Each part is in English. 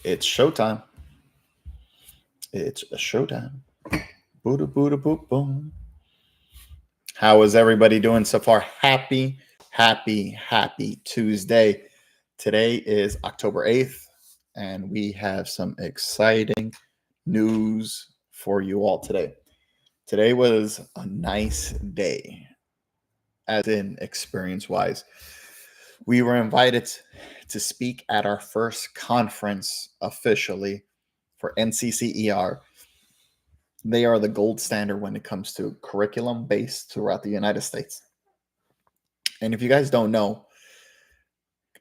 It's showtime. It's a showtime. Booda booda boop boom. How is everybody doing so far? Happy Tuesday. Today is October 8th, and we have some exciting news for you all today. Today was a nice day, as in experience wise. We were invited to speak at our first conference officially for NCCER. They are the gold standard when it comes to curriculum based throughout the United States. And if you guys don't know,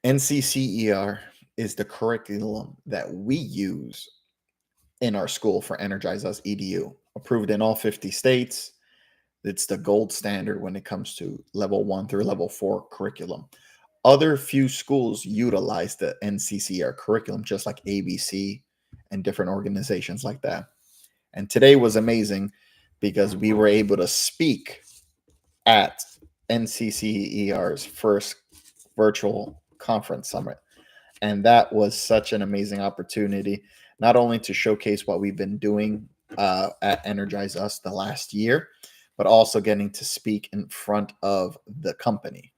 NCCER is the curriculum that we use in our school for Energize Us EDU, approved in all 50 states. It's the gold standard when it comes to level 1 through level 4 curriculum. Other few schools utilize the NCCER curriculum, just like ABC and different organizations like that. And today was amazing because we were able to speak at NCCER's first virtual conference summit. And that was such an amazing opportunity, not only to showcase what we've been doing at Energize Us the last year, but also getting to speak in front of the company,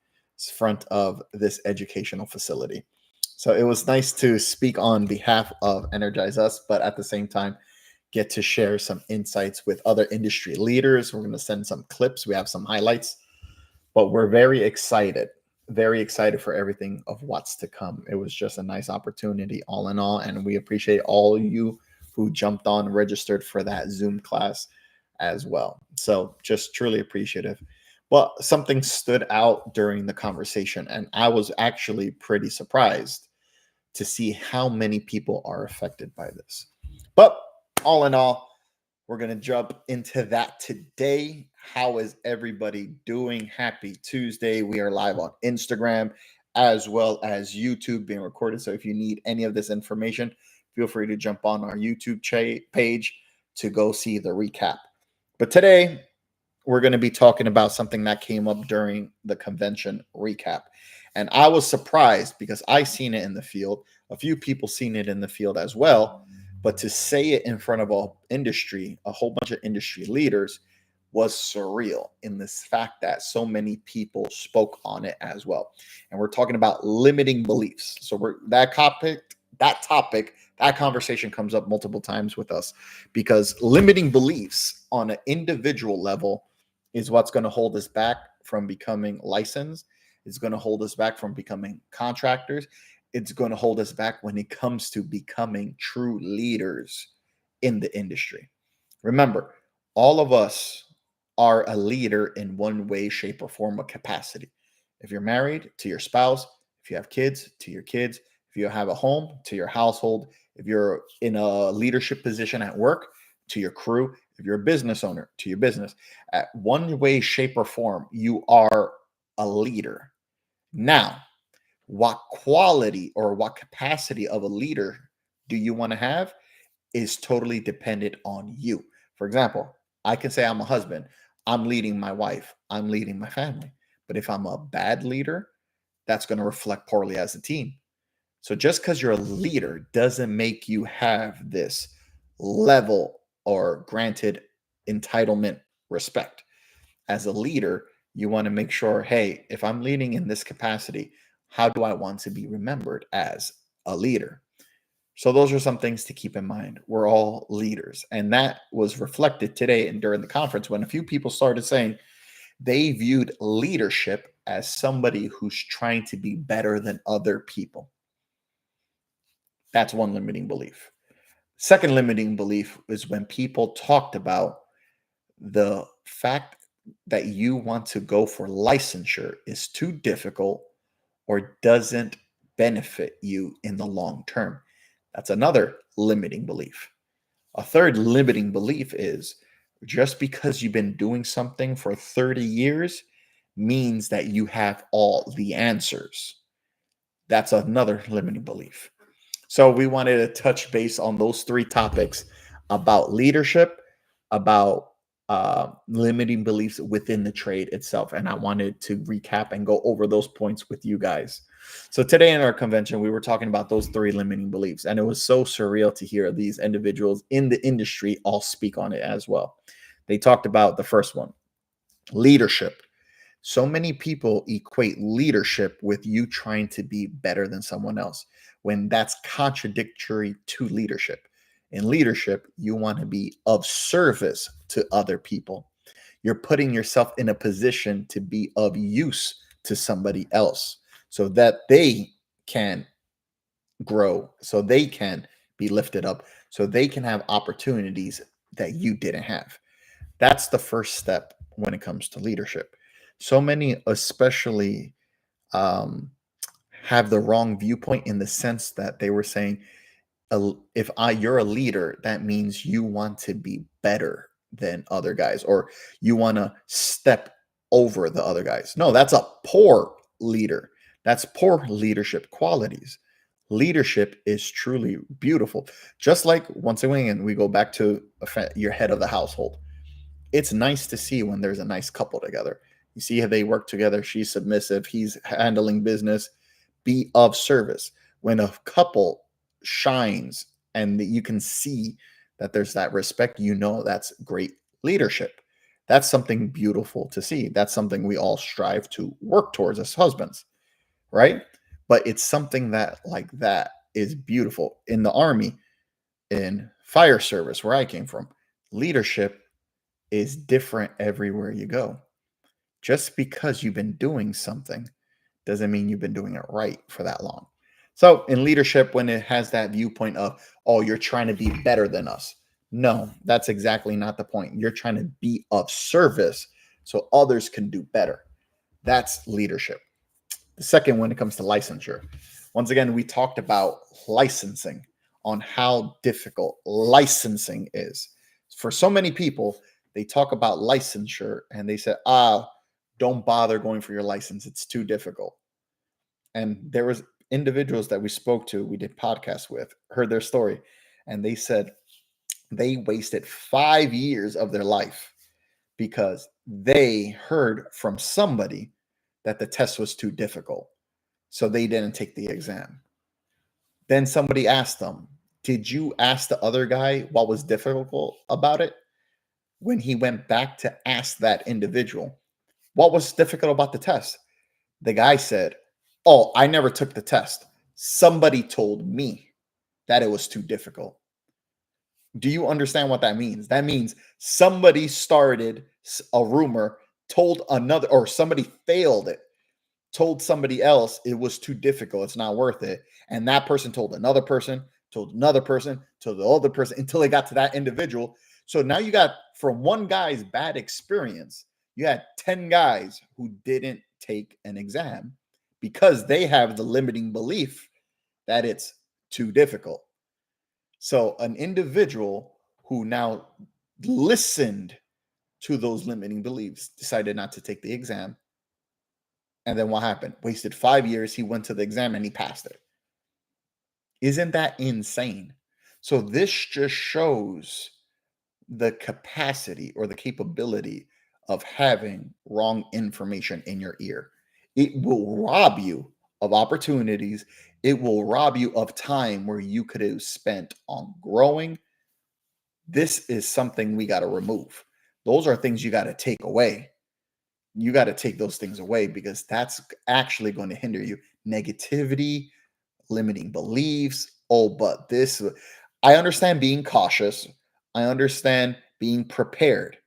in front of this educational facility. So it was nice to speak on behalf of Energize Us, but at the same time, get to share some insights with other industry leaders. We're going to send some clips. We have some highlights, but we're very excited for everything of what's to come. It was just a nice opportunity all in all, and we appreciate all you who jumped on, registered for that Zoom class as well. So just truly appreciative. But something stood out during the conversation, and I was actually pretty surprised to see how many people are affected by this. But all in all, we're going to jump into that today. How is everybody doing? Happy Tuesday. We are live on Instagram as well as YouTube being recorded. So if you need any of this information, feel free to jump on our YouTube page to go see the recap. But today, we're going to be talking about something that came up during the convention recap. And I was surprised because I seen it in the field. A few people seen it in the field as well. But to say it in front of a whole bunch of industry leaders, was surreal in this fact that so many people spoke on it as well. And we're talking about limiting beliefs. So that conversation comes up multiple times with us because limiting beliefs on an individual level is what's going to hold us back from becoming licensed. It's going to hold us back from becoming contractors. It's going to hold us back when it comes to becoming true leaders in the industry. Remember, all of us are a leader in one way, shape, or form of capacity. If you're married, to your spouse. If you have kids, to your kids. If you have a home, to your household. If you're in a leadership position at work, to your crew. If you're a business owner, to your business. At one way, shape, or form, you are a leader. Now, what quality or what capacity of a leader do you want to have is totally dependent on you. For example, I can say I'm a husband. I'm leading my wife. I'm leading my family. But if I'm a bad leader, that's going to reflect poorly as a team. So just because you're a leader doesn't make you have this level or granted entitlement respect. As a leader, you want to make sure, hey, if I'm leading in this capacity, how do I want to be remembered as a leader? So those are some things to keep in mind. We're all leaders. And that was reflected today and during the conference when a few people started saying they viewed leadership as somebody who's trying to be better than other people. That's one limiting belief. Second limiting belief is when people talked about the fact that you want to go for licensure is too difficult or doesn't benefit you in the long term. That's another limiting belief. A third limiting belief is just because you've been doing something for 30 years means that you have all the answers. That's another limiting belief. So we wanted to touch base on those three topics about leadership, about limiting beliefs within the trade itself. And I wanted to recap and go over those points with you guys. So today in our convention, we were talking about those three limiting beliefs, and it was so surreal to hear these individuals in the industry all speak on it as well. They talked about the first one, leadership. So many people equate leadership with you trying to be better than someone else when that's contradictory to leadership. In leadership, you want to be of service to other people. You're putting yourself in a position to be of use to somebody else so that they can grow, so they can be lifted up, so they can have opportunities that you didn't have. That's the first step when it comes to leadership. So many, especially, um, have the wrong viewpoint in the sense that they were saying, if you're a leader, that means you want to be better than other guys, or you want to step over the other guys. No, that's a poor leader. That's poor leadership qualities. Leadership is truly beautiful. Just like, once again, we go back to your head of the household. It's nice to see when there's a nice couple together. You see how they work together. She's submissive, he's handling business. Be of service. When a couple shines and you can see that there's that respect, you know that's great leadership. That's something beautiful to see. That's something we all strive to work towards as husbands, right? But it's something that, like, that is beautiful. In the army, in fire service, where I came from, leadership is different everywhere you go. Just because you've been doing something doesn't mean you've been doing it right for that long. So in leadership, when it has that viewpoint of, oh, you're trying to be better than us. No, that's exactly not the point. You're trying to be of service so others can do better. That's leadership. The second, when it comes to licensure, once again, we talked about licensing, on how difficult licensing is. For so many people, they talk about licensure and they said, don't bother going for your license. It's too difficult. And there was individuals that we spoke to, we did podcasts with, heard their story, and they said they wasted 5 years of their life because they heard from somebody that the test was too difficult. So they didn't take the exam. Then somebody asked them, did you ask the other guy what was difficult about it? When he went back to ask that individual, what was difficult about the test? The guy said, oh, I never took the test. Somebody told me that it was too difficult. Do you understand what that means? That means somebody started a rumor, told another, or somebody failed it, told somebody else it was too difficult, it's not worth it. And that person told another person, told another person, told the other person, until they got to that individual. So now you got, from one guy's bad experience, you had 10 guys who didn't take an exam because they have the limiting belief that it's too difficult. So an individual who now listened to those limiting beliefs decided not to take the exam. And then what happened? Wasted 5 years. He went to the exam and he passed it. Isn't that insane? So this just shows the capacity or the capability of having wrong information in your ear. It will rob you of opportunities. It will rob you of time where you could have spent on growing. This is something we got to remove. Those are things you got to take away. You got to take those things away because that's actually going to hinder you. Negativity, limiting beliefs. Oh, but this, I understand being cautious. I understand being prepared.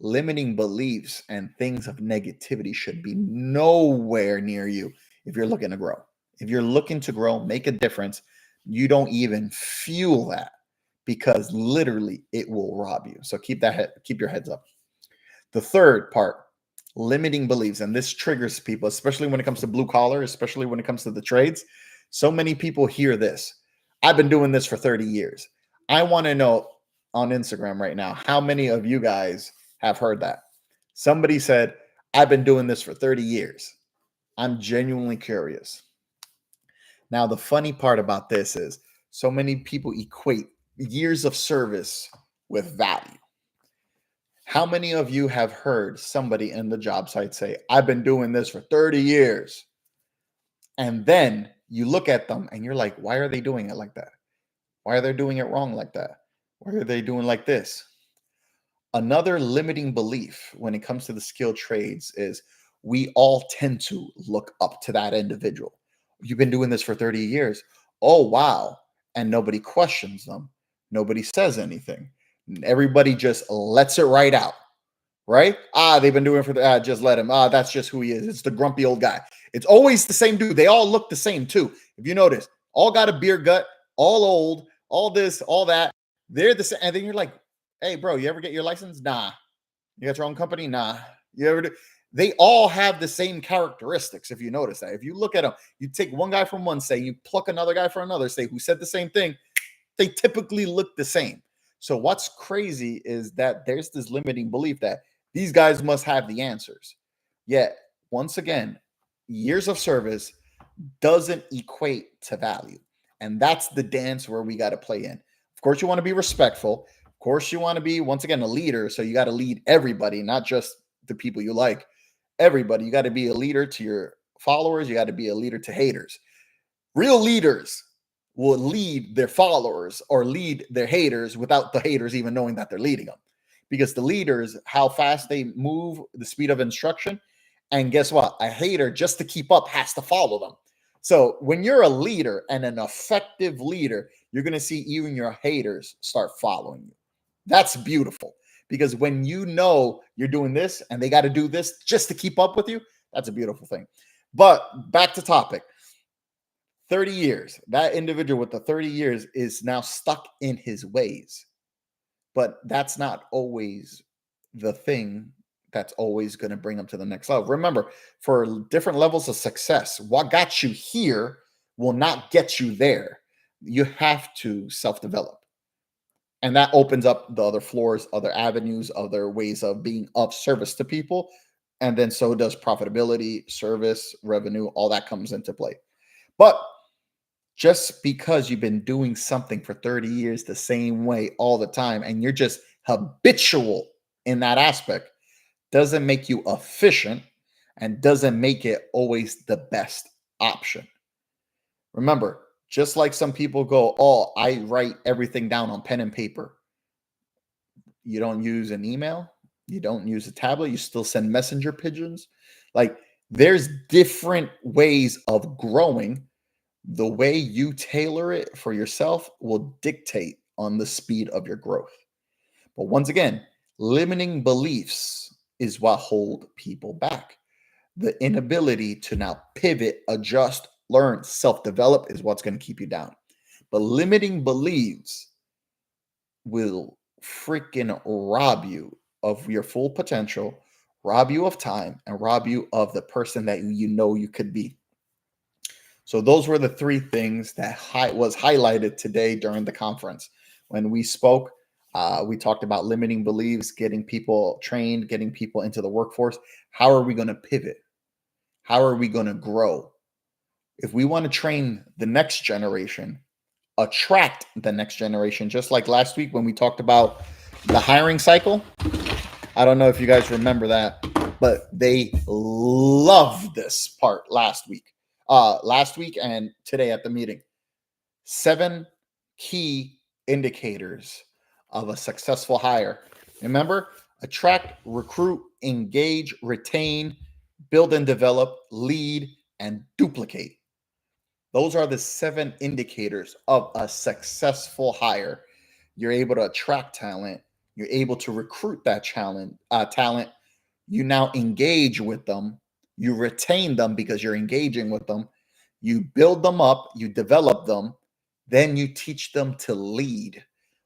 Limiting beliefs and things of negativity should be nowhere near you if you're looking to grow. If you're looking to grow, make a difference, you don't even fuel that because literally it will rob you. So keep your heads up. The third part, limiting beliefs, and this triggers people, especially when it comes to blue collar, especially when it comes to the trades. So many people hear this. I've been doing this for 30 years. I want to know on Instagram right now, how many of you guys have heard that? Somebody said, I've been doing this for 30 years. I'm genuinely curious. Now, the funny part about this is so many people equate years of service with value. How many of you have heard somebody in the job site say, I've been doing this for 30 years? And then you look at them and you're like, why are they doing it like that? Why are they doing it wrong like that? Why are they doing like this? Another limiting belief when it comes to the skilled trades is we all tend to look up to that individual. You've been doing this for 30 years. Oh, wow. And nobody questions them. Nobody says anything. Everybody just lets it right out, right? They've been doing it for just let him. That's just who he is. It's the grumpy old guy. It's always the same dude. They all look the same too. If you notice, all got a beer gut, all old, all this, all that. They're the same. And then you're like, hey, bro, you ever get your license? Nah. You got your own company? Nah. You ever do? They all have the same characteristics. If you notice that, if you look at them, you take one guy from one state, you pluck another guy from another state who said the same thing. They typically look the same. So what's crazy is that there's this limiting belief that these guys must have the answers. Yet, once again, years of service doesn't equate to value. And that's the dance where we got to play in. Of course, you want to be respectful. Of course, you want to be, once again, a leader. So you got to lead everybody, not just the people you like. Everybody. You got to be a leader to your followers. You got to be a leader to haters. Real leaders will lead their followers or lead their haters without the haters even knowing that they're leading them. Because the leaders, how fast they move, the speed of instruction. And guess what? A hater, just to keep up, has to follow them. So when you're a leader and an effective leader, you're going to see even your haters start following you. That's beautiful. Because when you know you're doing this and they got to do this just to keep up with you, that's a beautiful thing. But back to topic. 30 years. That individual with the 30 years is now stuck in his ways. But that's not always the thing that's always going to bring them to the next level. Remember, for different levels of success, what got you here will not get you there. You have to self-develop. And that opens up the other floors, other avenues, other ways of being of service to people. And then so does profitability, service, revenue, all that comes into play. But just because you've been doing something for 30 years the same way all the time and you're just habitual in that aspect doesn't make you efficient and doesn't make it always the best option. Remember, just like some people go, oh, I write everything down on pen and paper. You don't use an email. You don't use a tablet. You still send messenger pigeons. Like there's different ways of growing. The way you tailor it for yourself will dictate on the speed of your growth. But once again, limiting beliefs is what hold people back. The inability to now pivot, adjust, learn, self-develop is what's going to keep you down. But limiting beliefs will freaking rob you of your full potential, rob you of time, and rob you of the person that you know you could be. So those were the three things that was highlighted today during the conference. When we spoke, we talked about limiting beliefs, getting people trained, getting people into the workforce. How are we going to pivot? How are we going to grow? If we want to train the next generation, attract the next generation, just like last week when we talked about the hiring cycle. I don't know if you guys remember that, but they loved this part last week and today at the meeting. 7 key indicators of a successful hire. Remember, attract, recruit, engage, retain, build and develop, lead, and duplicate. Those are the 7 indicators of a successful hire. You're able to attract talent. You're able to recruit that talent. You now engage with them. You retain them because you're engaging with them. You build them up. You develop them. Then you teach them to lead.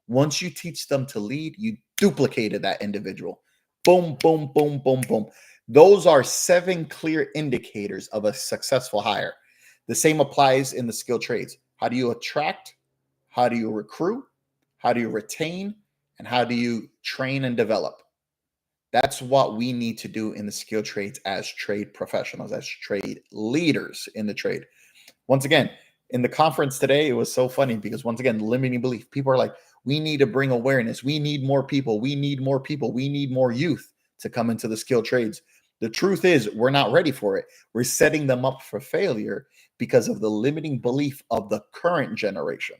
Once you teach them to lead, you duplicated that individual. Boom, boom, boom, boom, boom. Those are 7 clear indicators of a successful hire. The same applies in the skilled trades. How do you attract? How do you recruit? How do you retain? And how do you train and develop? That's what we need to do in the skilled trades as trade professionals, as trade leaders in the trade. Once again, in the conference today, it was so funny because once again, limiting belief. People are like, we need to bring awareness. We need more people. We need more people. We need more youth to come into the skilled trades. The truth is, we're not ready for it. We're setting them up for failure because of the limiting belief of the current generation.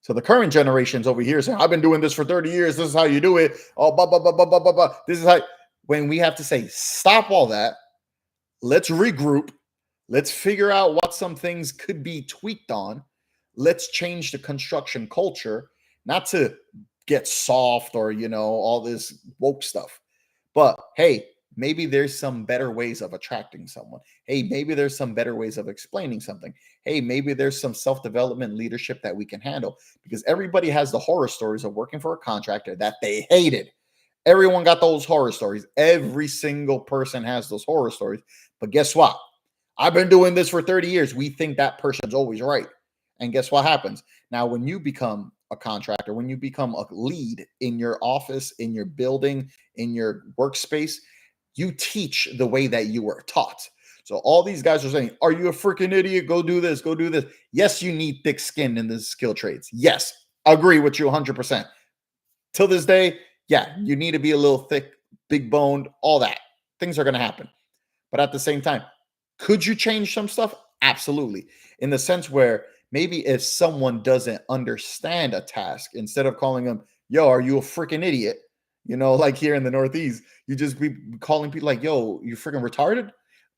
So the current generation's over here saying, I've been doing this for 30 years. This is how you do it. Oh, blah, blah, blah, blah, blah, blah, blah. This is how, when we have to say, stop all that. Let's regroup. Let's figure out what some things could be tweaked on. Let's change the construction culture, not to get soft or, all this woke stuff. But hey, maybe there's some better ways of attracting someone. Hey, maybe there's some better ways of explaining something. Hey, maybe there's some self-development leadership that we can handle, because everybody has the horror stories of working for a contractor that they hated. Everyone got those horror stories. Every single person has those horror stories. But guess what? I've been doing this for 30 years. We think that person's always right. And guess what happens? Now, when you become a contractor, when you become a lead in your office, in your building, in your workspace, you teach the way that you were taught. So all these guys are saying, are you a freaking idiot? Go do this, go do this. Yes, you need thick skin in the skill trades. Yes, agree with you 100%. Till this day, yeah, you need to be a little thick, big boned, all that. Things are going to happen. But at the same time, could you change some stuff? Absolutely. In the sense where maybe if someone doesn't understand a task, instead of calling them, yo, are you a freaking idiot? Like here in the Northeast, you just be calling people like, yo, you freaking retarded.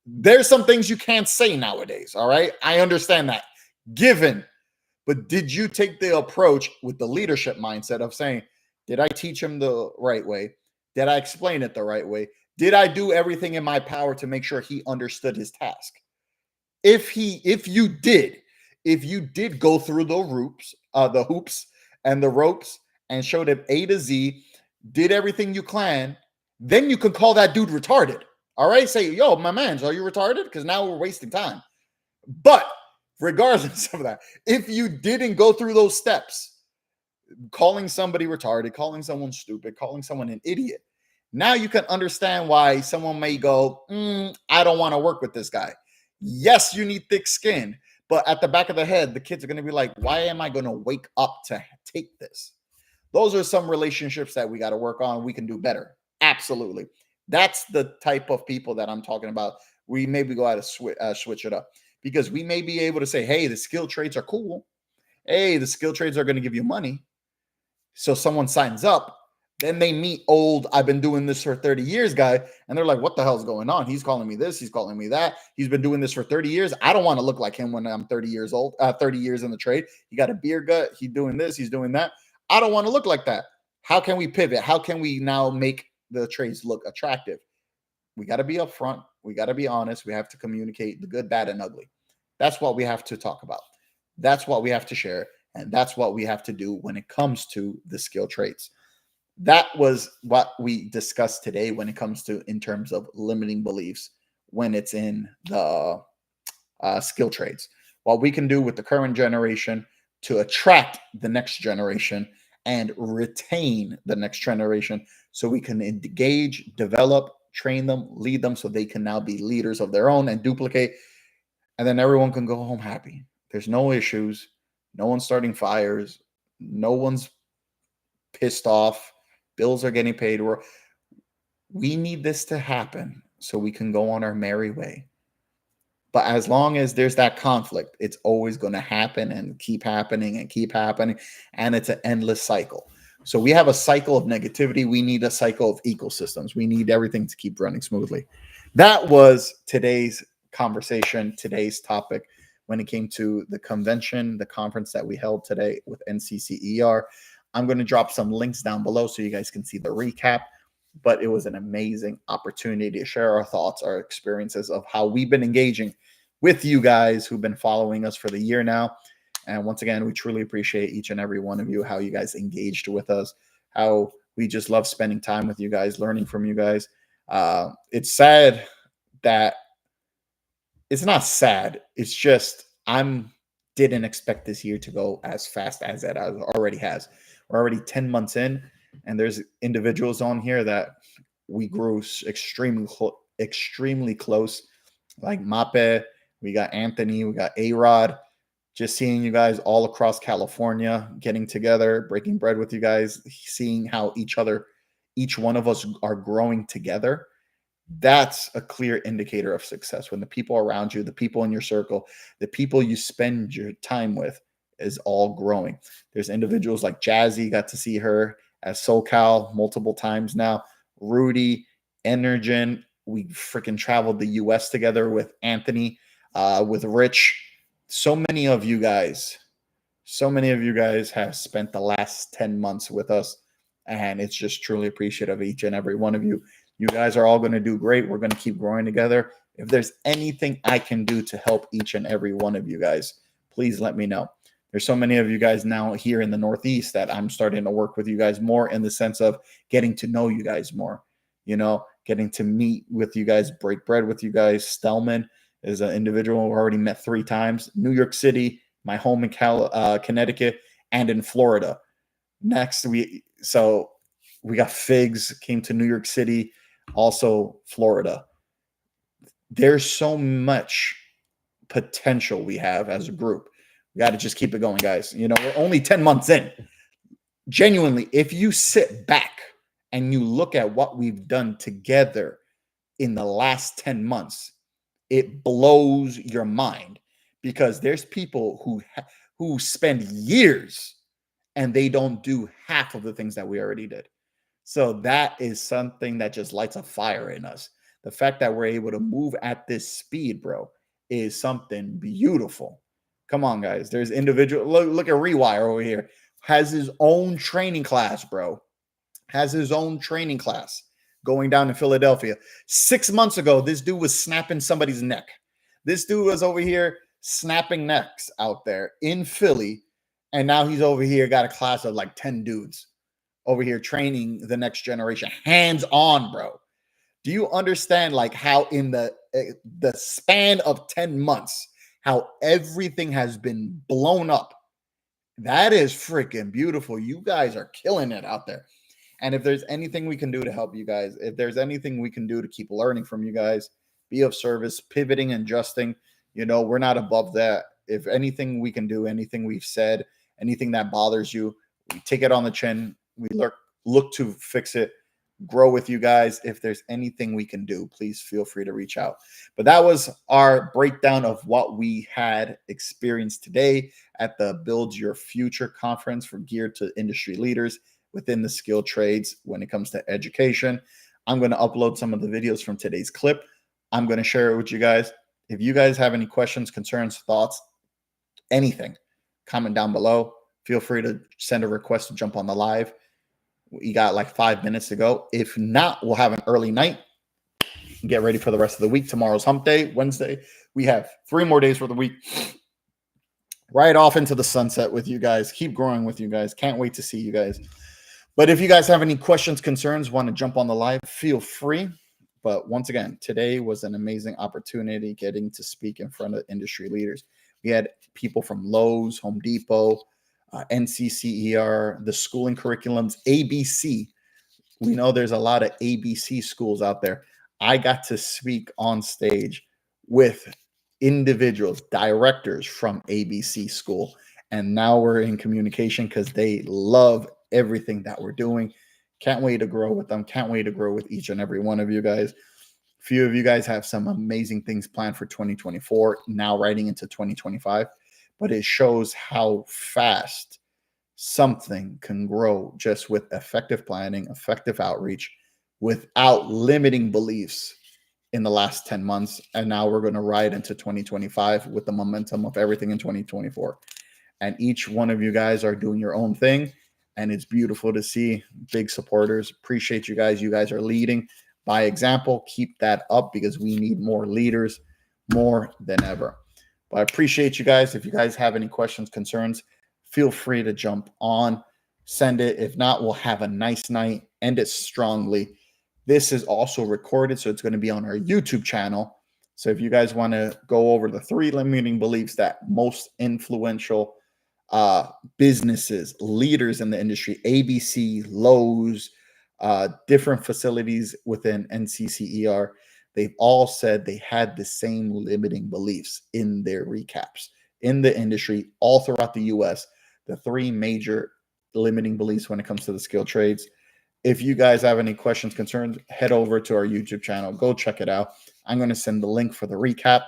There's some things you can't say nowadays. All right. I understand that. Given. But did you take the approach with the leadership mindset of saying, did I teach him the right way? Did I explain it the right way? Did I do everything in my power to make sure he understood his task? If you did go through the hoops and the ropes and showed him A to Z, did everything you can, then you can call that dude retarded. All right. Say, yo, my man, are you retarded? Because now we're wasting time. But regardless of that, if you didn't go through those steps, calling somebody retarded, calling someone stupid, calling someone an idiot, now you can understand why someone may go, I don't want to work with this guy. Yes, you need thick skin, but at the back of the head, the kids are going to be like, why am I going to wake up to take this? Those are some relationships that we got to work on. We can do better. Absolutely. That's the type of people that I'm talking about. We maybe go out and switch it up, because we may be able to say, hey, the skill trades are cool. Hey, the skill trades are going to give you money. So someone signs up, then they meet old, I've been doing this for 30 years guy, and they're like, what the hell's going on? He's calling me this, he's calling me that. He's been doing this for 30 years. I don't want to look like him when I'm 30 years old, 30 years in the trade. He got a beer gut, he's doing this, he's doing that. I don't want to look like that. How can we pivot? How can we now make the trades look attractive? We got to be upfront. We got to be honest. We have to communicate the good, bad, and ugly. That's what we have to talk about. That's what we have to share. And that's what we have to do when it comes to the skill trades. That was what we discussed today when it comes to in terms of limiting beliefs when it's in the skill trades. What we can do with the current generation to attract the next generation and retain the next generation, so we can engage, develop, train them, lead them, so they can now be leaders of their own and duplicate. And then everyone can go home happy. There's no issues. No one's starting fires. No one's pissed off. Bills are getting paid. We need this to happen so we can go on our merry way. But as long as there's that conflict, it's always going to happen and keep happening and keep happening. And it's an endless cycle. So we have a cycle of negativity. We need a cycle of ecosystems. We need everything to keep running smoothly. That was today's conversation, today's topic when it came to the convention, the conference that we held today with NCCER. I'm going to drop some links down below so you guys can see the recap. But it was an amazing opportunity to share our thoughts, our experiences of how we've been engaging with you guys who've been following us for the year now. And once again, we truly appreciate each and every one of you, how you guys engaged with us, how we just love spending time with you guys, learning from you guys. It's sad that it's not sad. It's just didn't expect this year to go as fast as it already has. We're already 10 months in. And there's individuals on here that we grew extremely close, like Mape. We got Anthony. We got A-Rod. Just seeing you guys all across California, getting together, breaking bread with you guys, seeing how each one of us are growing together. That's a clear indicator of success when the people around you, the people in your circle, the people you spend your time with is all growing. There's individuals like Jazzy, got to see her at SoCal multiple times now. Rudy, Energen, we freaking traveled the US together with Anthony, with Rich. So many of you guys have spent the last 10 months with us, and it's just truly appreciative of each and every one of you. You guys are all going to do great. We're going to keep growing together. If there's anything I can do to help each and every one of you guys, please let me know. There's so many of you guys now here in the Northeast that I'm starting to work with you guys more in the sense of getting to know you guys more, getting to meet with you guys, break bread with you guys. Stelman is an individual we've already met 3 times. New York City, my home in Connecticut, and in Florida. Next, we got Figs, came to New York City, also Florida. There's so much potential we have as a group. We got to just keep it going, guys. We're only 10 months in. Genuinely, if you sit back and you look at what we've done together in the last 10 months, it blows your mind, because there's people who spend years and they don't do half of the things that we already did. So that is something that just lights a fire in us. The fact that we're able to move at this speed, bro, is something beautiful. Come on, guys. There's individual. Look at Rewire over here. Has his own training class, bro. Has his own training class going down in Philadelphia. 6 months ago, this dude was snapping somebody's neck. This dude was over here snapping necks out there in Philly. And now he's over here, got a class of like 10 dudes over here training the next generation. Hands on, bro. Do you understand like how in the span of 10 months, how everything has been blown up? That is freaking beautiful. You guys are killing it out there. And if there's anything we can do to help you guys, if there's anything we can do to keep learning from you guys, be of service, pivoting and adjusting, we're not above that. If anything we can do, anything we've said, anything that bothers you, we take it on the chin. We look to fix it, grow with you guys. If there's anything we can do, please feel free to reach out. But that was our breakdown of what we had experienced today at the Build Your Future conference for geared to industry leaders within the skilled trades when it comes to education. I'm going to upload some of the videos from today's clip. I'm going to share it with you guys. If you guys have any questions, concerns, thoughts, anything, comment down below. Feel free to send a request to jump on the live. We got like 5 minutes to go. If not, we'll have an early night. Get ready for the rest of the week. Tomorrow's hump day, Wednesday. We have 3 more days for the week. Right off into the sunset with you guys. Keep growing with you guys. Can't wait to see you guys. But if you guys have any questions, concerns, want to jump on the live, feel free. But once again, today was an amazing opportunity getting to speak in front of industry leaders. We had people from Lowe's, Home Depot, NCCER, the schooling curriculums, ABC. We know there's a lot of ABC schools out there. I got to speak on stage with individuals, directors from ABC school. And now we're in communication because they love everything that we're doing. Can't wait to grow with them. Can't wait to grow with each and every one of you guys. A few of you guys have some amazing things planned for 2024, now riding into 2025. But it shows how fast something can grow just with effective planning, effective outreach, without limiting beliefs in the last 10 months. And now we're going to ride into 2025 with the momentum of everything in 2024. And each one of you guys are doing your own thing. And it's beautiful to see. Big supporters. Appreciate you guys. You guys are leading by example. Keep that up because we need more leaders more than ever. But I appreciate you guys. If you guys have any questions, concerns, feel free to jump on. Send it. If not, we'll have a nice night. End it strongly. This is also recorded, so it's going to be on our YouTube channel. So if you guys want to go over the 3 limiting beliefs that most influential businesses, leaders in the industry, ABC, Lowe's, different facilities within NCCER, they've all said they had the same limiting beliefs in their recaps in the industry all throughout the US. The 3 major limiting beliefs when it comes to the skilled trades If you guys have any questions, concerns, head over to our YouTube channel. Go check it out. I'm going to send the link for the recap.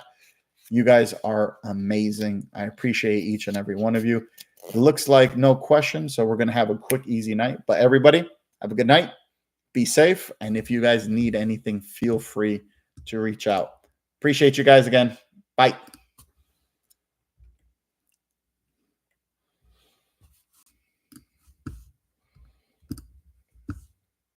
You guys are amazing. I appreciate each and every one of you. It looks like no questions, so we're going to have a quick, easy night. But everybody, have a good night. Be safe. And if you guys need anything, feel free to reach out. Appreciate you guys again. Bye.